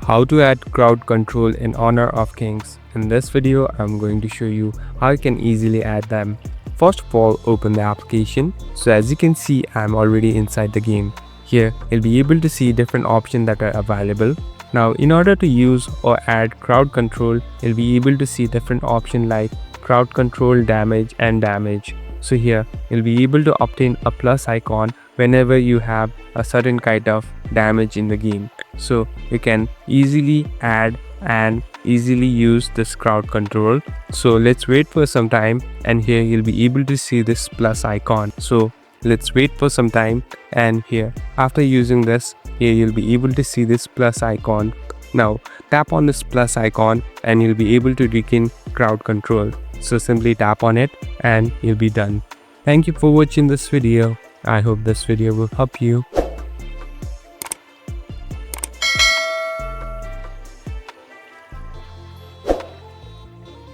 How to add crowd control in Honor of Kings. In this video, I'm going to show you how you can easily add them. First of all, open the application. So as you can see, I'm already inside the game. Here, you'll be able to see different options that are available. Now, in order to use or add crowd control, you'll be able to see different options like crowd control, damage, and damage. So here, you'll be able to obtain a plus icon whenever you have a certain kind of damage in the game. So you can easily add and easily use this crowd control. So let's wait for some time, and here you'll be able to see this plus icon. So let's wait for some time, and here after using this, here you'll be able to see this plus icon. Now tap on this plus icon and you'll be able to regain crowd control. So simply tap on it and you'll be done. Thank you for watching this video. I hope this video will help you.